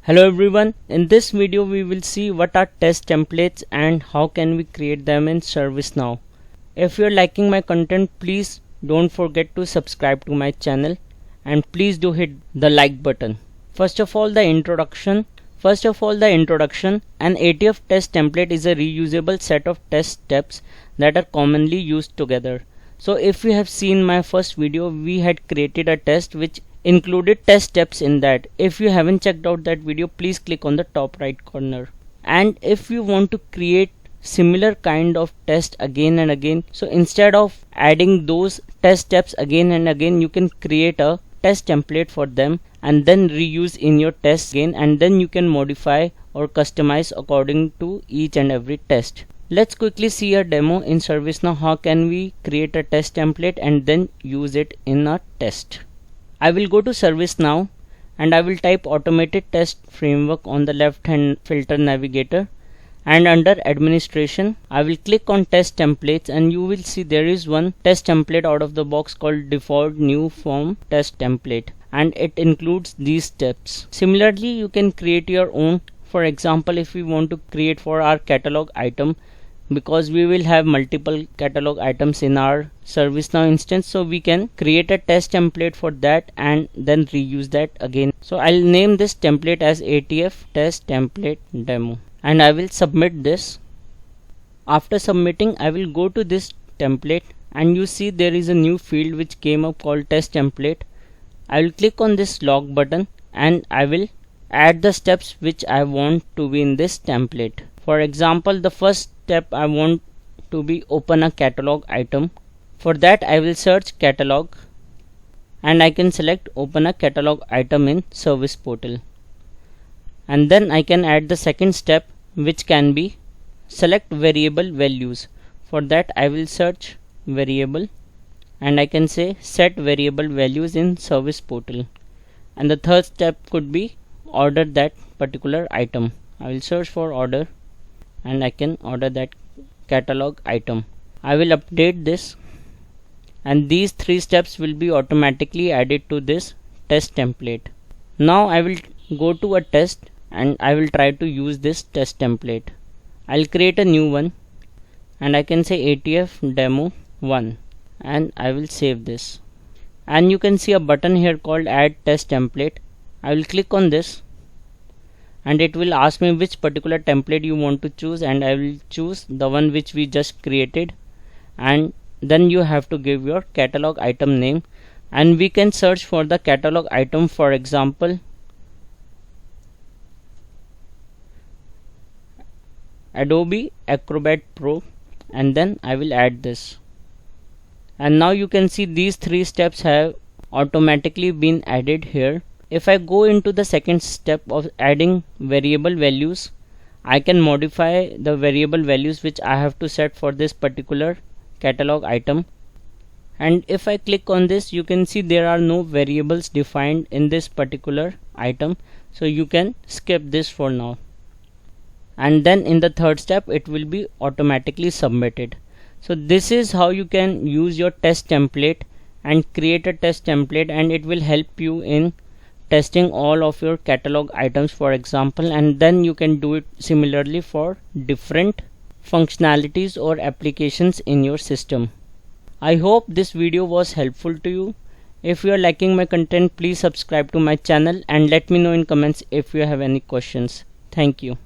Hello everyone, in this video we will see what are test templates and how can we create them in ServiceNow. If you are liking my content, please don't forget to subscribe to my channel and please do hit the like button. First of all the introduction, an ATF test template is a reusable set of test steps that are commonly used together. So if you have seen my first video, we had created a test which included test steps in that. If you haven't checked out that video, please click on the top right corner. And if you want to create similar kind of test again and again, so instead of adding those test steps again and again, you can create a test template for them and then reuse in your test again, and then you can modify or customize according to each and every test. Let's quickly see a demo in ServiceNow. How can we create a test template and then use it in a test? I will go to ServiceNow and I will type automated test framework on the left hand filter navigator, and under administration I will click on test templates, and you will see there is one test template out of the box called default new form test template, and it includes these steps. Similarly, you can create your own. For example, if we want to create for our catalog item, because we will have multiple catalog items in our ServiceNow instance, so we can create a test template for that and then reuse that again. So I'll name this template as ATF test template demo and I will submit this. After submitting, I will go to this template and you see there is a new field which came up called test template. I will click on this log button and I will add the steps which I want to be in this template. For example, the first step I want to be open a catalog item. For that I will search catalog and I can select open a catalog item in service portal, and then I can add the second step which can be select variable values. For that I will search variable and I can say set variable values in service portal, and the third step could be order that particular item. I will search for order and I can order that catalog item. I will update this and these three steps will be automatically added to this test template. Now I will go to a test and I will try to use this test template. I'll create a new one and I can say ATF demo 1 and I will save this, and you can see a button here called add test template. I will click on this and it will ask me which particular template you want to choose, and I will choose the one which we just created, and then you have to give your catalog item name, and we can search for the catalog item, for example Adobe Acrobat Pro, and then I will add this. And now you can see these three steps have automatically been added here. If I go into the second step of adding variable values, I can modify the variable values which I have to set for this particular catalog item. And if I click on this, you can see there are no variables defined in this particular item, so you can skip this for now. And then in the third step it will be automatically submitted. So this is how you can use your test template and create a test template, and it will help you in testing all of your catalog items, for example, and then you can do it similarly for different functionalities or applications in your system. I hope this video was helpful to you. If you are liking my content, please subscribe to my channel and let me know in comments if you have any questions. Thank you.